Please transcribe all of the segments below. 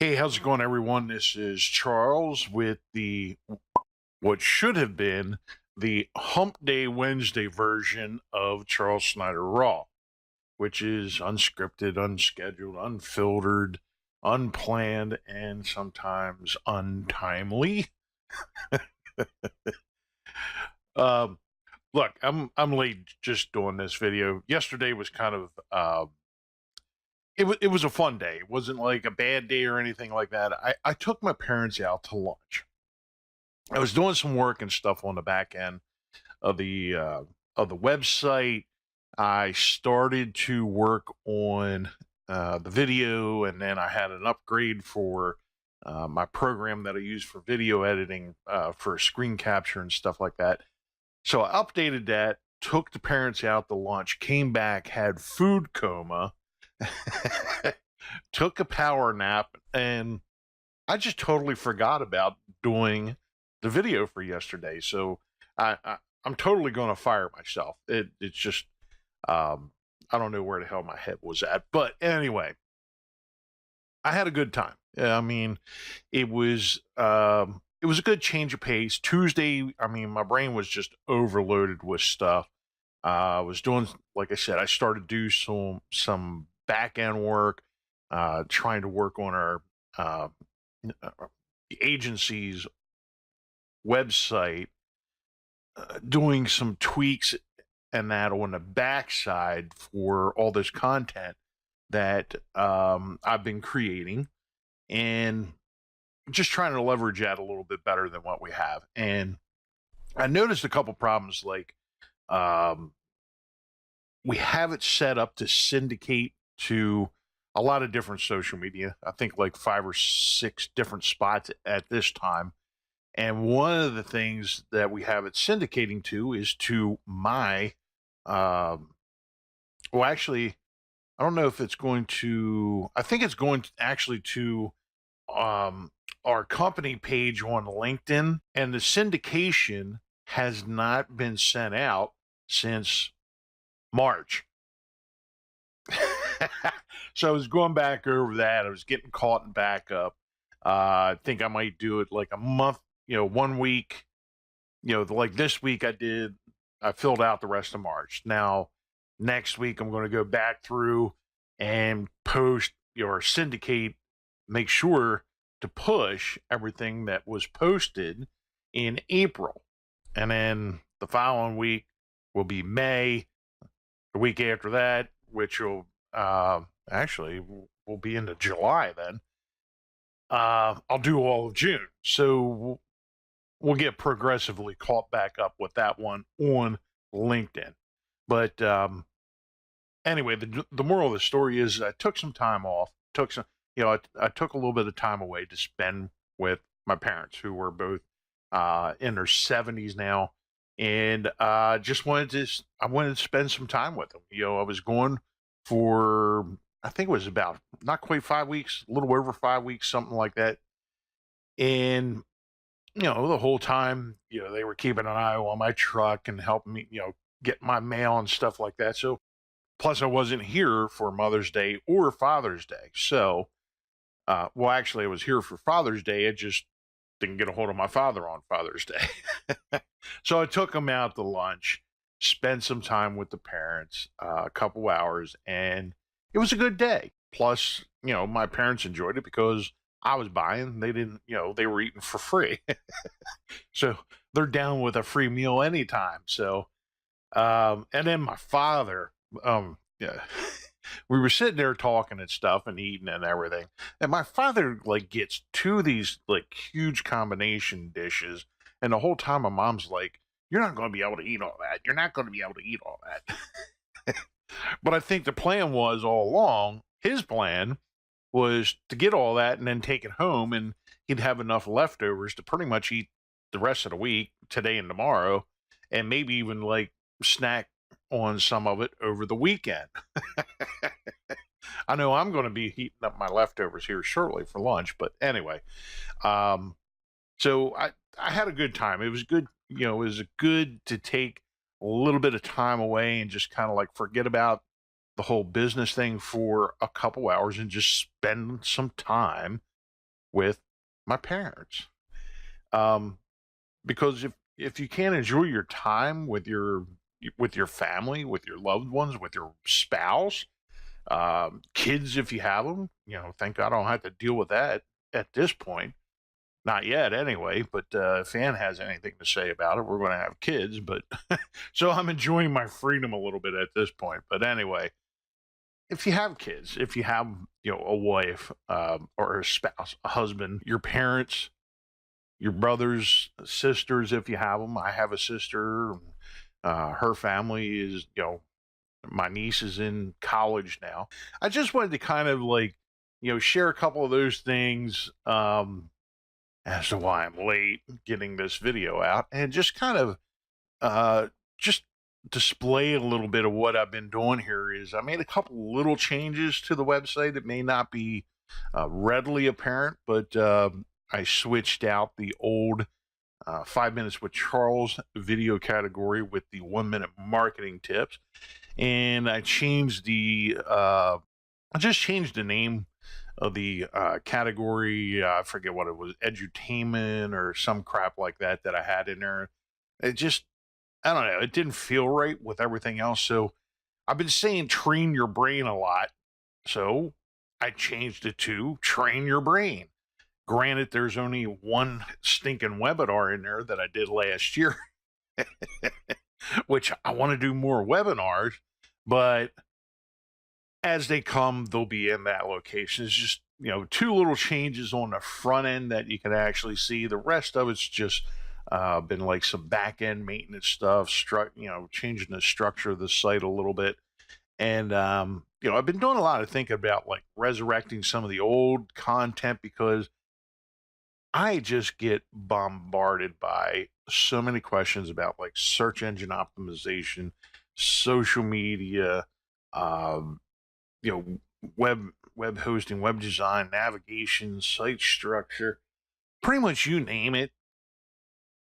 Hey, how's it going, everyone? This is Charles with what should have been the Hump Day Wednesday version of Charles Snyder Raw, which is unscripted, unscheduled, unfiltered, unplanned, and sometimes untimely. um, Look, I'm late just doing this video. Yesterday was kind of it was a fun day. It wasn't like a bad day or anything like that. I took my parents out to lunch. I was doing some work and stuff on the back end of the website. I started to work on the video, and then I had an upgrade for my program that I use for video editing for screen capture and stuff like that. So I updated that, took the parents out to lunch, came back, had food coma, took a power nap, and I just totally forgot about doing the video for yesterday. So I'm totally going to fire myself. It's just I don't know where the hell my head was at, but anyway, I had a good time. I mean, it was a good change of pace. Tuesday, I mean, my brain was just overloaded with stuff. I was doing, like I said, I started to do some back end work, trying to work on our the agency's website, doing some tweaks and that on the backside for all this content that I've been creating, and just trying to leverage that a little bit better than what we have. And I noticed a couple problems, like um, we have it set up to syndicate to a lot of different social media. I think like 5 or 6 different spots at this time. And one of the things that we have it syndicating to is to my, um, well, actually, I don't know if it's going to, I think it's going to actually to um, our company page on LinkedIn. And the syndication has not been sent out since March. So I was going back over that. I was getting caught in backup. I think I might do it like a month, 1 week. Like this week I filled out the rest of March. Now, next week, I'm going to go back through and post or syndicate, make sure to push everything that was posted in April. And then the following week will be May. The week after that, which will actually will be into July then. I'll do all of June. So we'll get progressively caught back up with that one on LinkedIn. But anyway, the moral of the story is I took some time off. I took a little bit of time away to spend with my parents, who were both in their 70s now, and I wanted to spend some time with them. I was going for, I think it was about not quite 5 weeks, a little over 5 weeks, something like that. And the whole time, they were keeping an eye on my truck and helping me, get my mail and stuff like that. So, plus I wasn't here for Mother's Day or Father's Day. So, well, actually, I was here for Father's Day. I just didn't get a hold of my father on Father's Day. So I took him out to lunch, spent some time with the parents, a couple hours, and it was a good day. Plus, my parents enjoyed it because I was buying. They didn't, they were eating for free. So they're down with a free meal anytime. So, and then my father, yeah, we were sitting there talking and stuff and eating and everything. And my father like gets two of these like huge combination dishes. And the whole time my mom's like, "You're not going to be able to eat all that. You're not going to be able to eat all that." But I think the plan was all along, his plan was to get all that and then take it home, and he'd have enough leftovers to pretty much eat the rest of the week, today and tomorrow, and maybe even like snack on some of it over the weekend. I know I'm going to be heating up my leftovers here shortly for lunch, but anyway, um, so I had a good time. It was good, it was good to take a little bit of time away and just kind of like forget about the whole business thing for a couple hours and just spend some time with my parents. Um, because if you can't enjoy your time with your family, with your loved ones, with your spouse, kids if you have them, thank God I don't have to deal with that at this point. Not yet, anyway. But if Ann has anything to say about it, we're going to have kids. But so I'm enjoying my freedom a little bit at this point. But anyway, if you have kids, if you have a wife or a spouse, a husband, your parents, your brothers, sisters, if you have them. I have a sister. Her family is my niece is in college now. I just wanted to kind of like share a couple of those things. As to why I'm late getting this video out, and just kind of just display a little bit of what I've been doing here. Is I made a couple little changes to the website that may not be readily apparent, but I switched out the old 5 minutes with Charles video category with the 1 minute marketing tips, and I changed I just changed the name of the category. I forget what it was, edutainment or some crap like that I had in there. It just, I don't know, it didn't feel right with everything else. So I've been saying train your brain a lot. So I changed it to train your brain. Granted, there's only one stinking webinar in there that I did last year, which I want to do more webinars, but as they come, they'll be in that location. It's just, two little changes on the front end that you can actually see. The rest of it's just been like some back end maintenance stuff, changing the structure of the site a little bit. And, I've been doing a lot of thinking about like resurrecting some of the old content because I just get bombarded by so many questions about like search engine optimization, social media, um, web hosting, web design, navigation, site structure, pretty much you name it,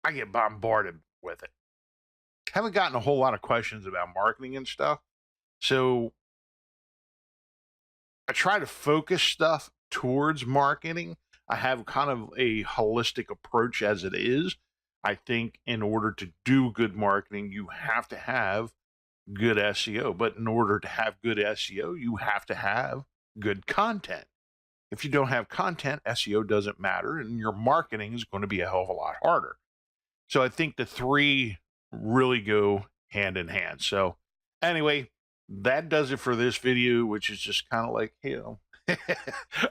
I get bombarded with it. Haven't gotten a whole lot of questions about marketing and stuff. So I try to focus stuff towards marketing. I have kind of a holistic approach as it is. I think in order to do good marketing, you have to have good SEO. But in order to have good SEO, you have to have good content. If you don't have content, SEO doesn't matter, and your marketing is going to be a hell of a lot harder. So I think the three really go hand in hand. So anyway, that does it for this video, which is just kind of like,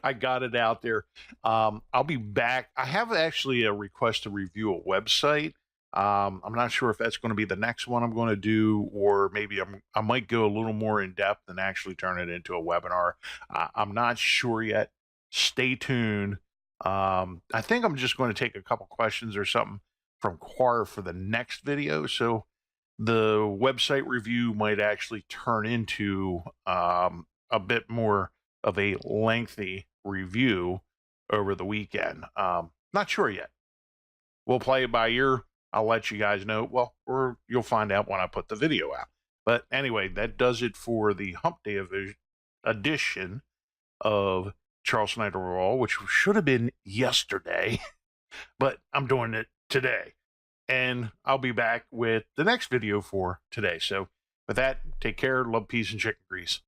I got it out there. I'll be back. I have actually a request to review a website. I'm not sure if that's going to be the next one I'm going to do, or maybe I might go a little more in depth and actually turn it into a webinar. I'm not sure yet. Stay tuned. I think I'm just going to take a couple questions or something from Quar for the next video. So the website review might actually turn into a bit more of a lengthy review over the weekend. Not sure yet. We'll play it by ear. I'll let you guys know. Well, or you'll find out when I put the video out. But anyway, that does it for the Hump Day edition of Charles Snyder Raw, which should have been yesterday, but I'm doing it today. And I'll be back with the next video for today. So with that, take care, love, peace, and chicken grease.